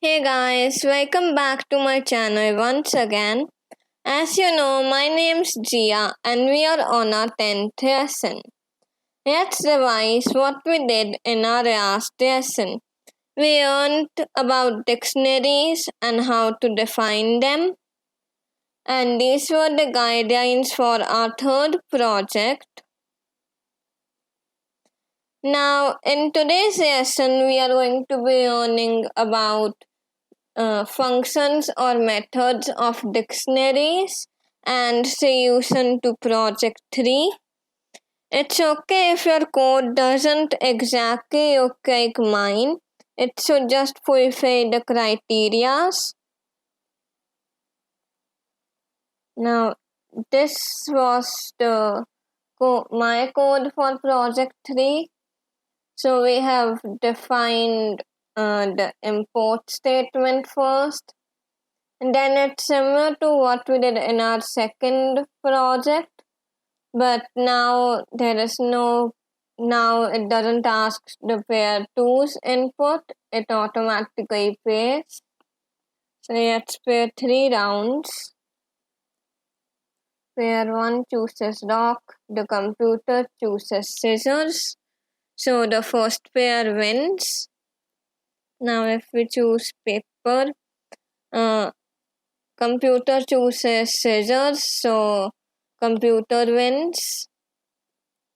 Hey guys, welcome back to my channel once again. As you know, my name's Jiya and we are on our 10th lesson. Let's revise what we did in our last lesson. We learned about dictionaries and how to define them. And these were the guidelines for our third project. Now, in today's lesson, we are going to be learning about functions or methods of dictionaries and solution to project 3. It's okay if your code doesn't exactly look like mine. It should just fulfill the criteria. Now, this was my code for project 3. So we have defined the import statement first. And then it's similar to what we did in our second project, but now it doesn't ask the pair 2's input, it automatically pairs. So let's pair 3 rounds. Pair 1 chooses rock, the computer chooses scissors. So the first pair wins. Now if we choose paper, computer chooses scissors, so computer wins.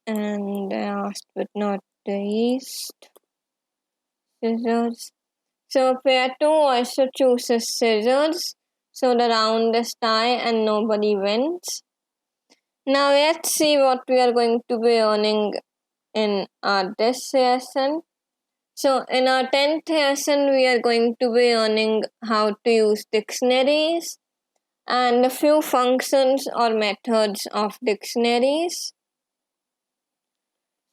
And last but not least, scissors. So pair 2 also chooses scissors, so the round is tie and nobody wins. Now let's see what we are going to be learning in our this lesson. So in our 10th lesson, we are going to be learning how to use dictionaries and a few functions or methods of dictionaries.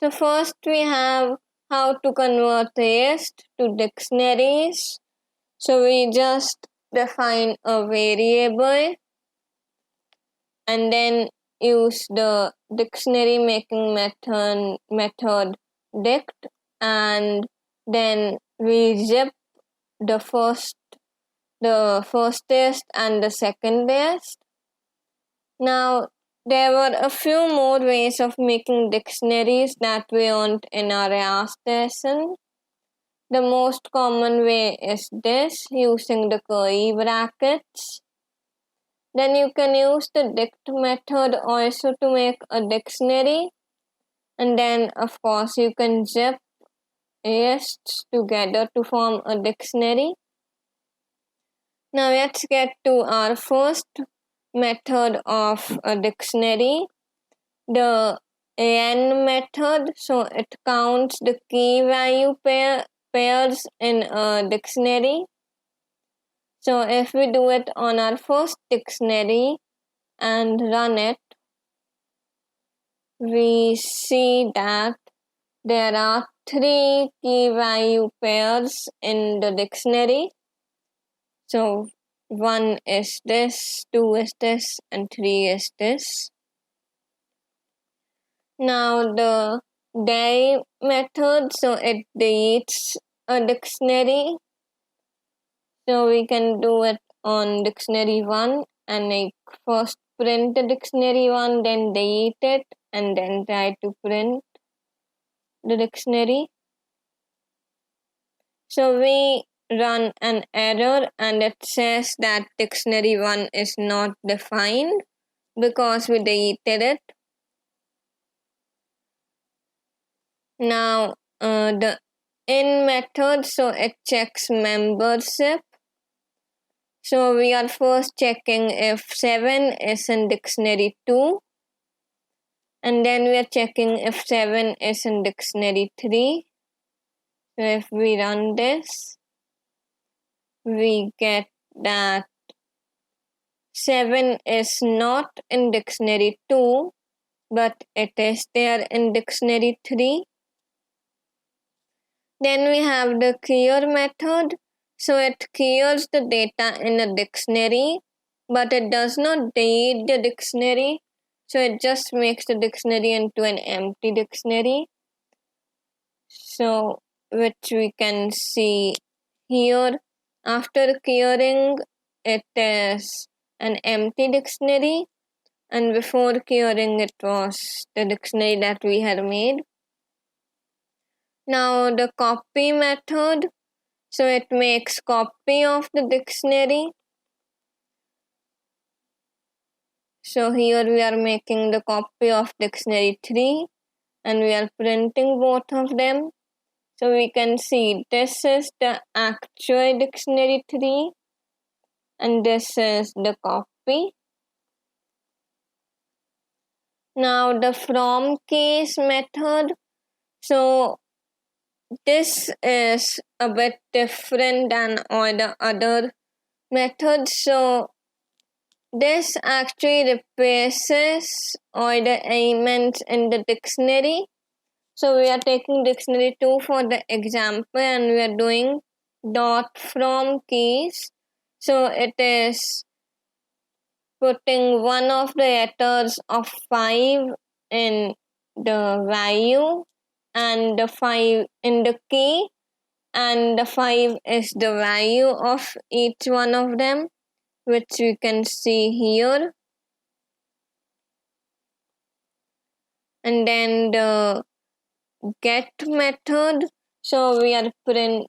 So first we have how to convert list to dictionaries. So we just define a variable and then use the dictionary making method dict, and then we zip the first list and the second list. Now there were a few more ways of making dictionaries that we learned in our last lesson. The most common way is this, using the curly brackets. Then you can use the dict method also to make a dictionary. And then of course you can zip lists together to form a dictionary. Now let's get to our first method of a dictionary, the len method. So it counts the key value pairs in a dictionary. So if we do it on our first dictionary and run it, we see that there are 3 key value pairs in the dictionary. So 1 is this, 2 is this, and 3 is this. Now the del method, so it deletes a dictionary. So we can do it on dictionary 1 and first print the dictionary 1, then delete it, and then try to print the dictionary. So we run an error and it says that dictionary 1 is not defined because we deleted it. Now the in method, so it checks membership. So we are first checking if 7 is in dictionary 2, and then we are checking if 7 is in dictionary 3. So if we run this, we get that 7 is not in dictionary 2, but it is there in dictionary 3. Then we have the clear method. So it clears the data in a dictionary, but it does not delete the dictionary. So it just makes the dictionary into an empty dictionary. So which we can see here. After curing, it is an empty dictionary, and before curing, it was the dictionary that we had made. Now the copy method, so it makes copy of the dictionary. So here we are making the copy of dictionary 3 and we are printing both of them. So we can see this is the actual dictionary 3 and this is the copy. Now the from case method, so this is a bit different than all the other methods. So this actually replaces all the elements in the dictionary. So we are taking dictionary 2 for the example and we are doing dot from keys. So it is putting one of the letters of 5 in the value and the 5 in the key, and the 5 is the value of each one of them, which we can see here. And then the get method, so we are printing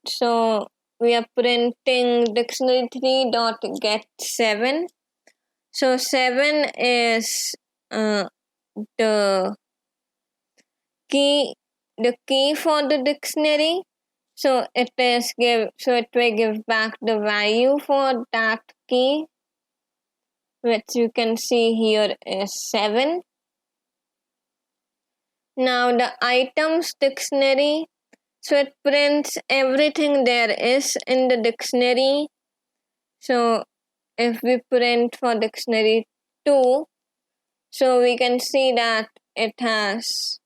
dictionary 3 dot get 7. So 7 is the key for the dictionary. So it will give back the value for that key, which you can see here is 7. Now the items dictionary, so it prints everything there is in the dictionary. So if we print for dictionary 2, so we can see that it has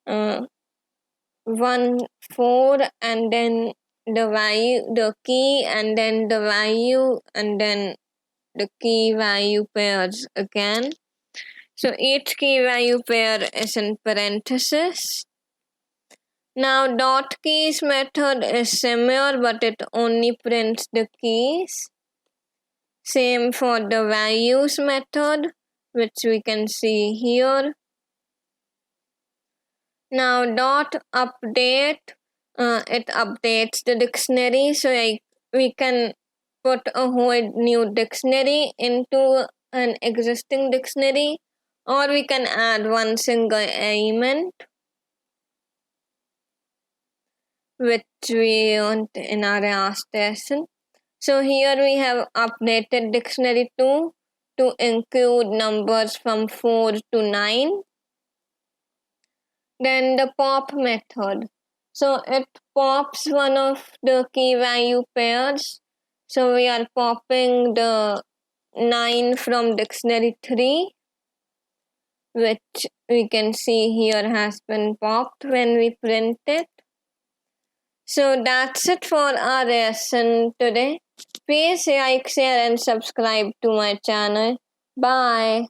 1, 4 and then the value, the key and then the value and then the key value pairs again. So each key value pair is in parentheses. Now dot keys method is similar but it only prints the keys. Same for the values method, which we can see here. Now dot update, it updates the dictionary, so we can put a whole new dictionary into an existing dictionary, or we can add one single element, which we learned in our last lesson. So here we have updated dictionary 2 to include numbers from 4 to 9. Then the pop method. So it pops one of the key value pairs. So we are popping the 9 from dictionary 3, which we can see here has been popped when we print it. So that's it for our lesson today. Please like, share and subscribe to my channel. Bye.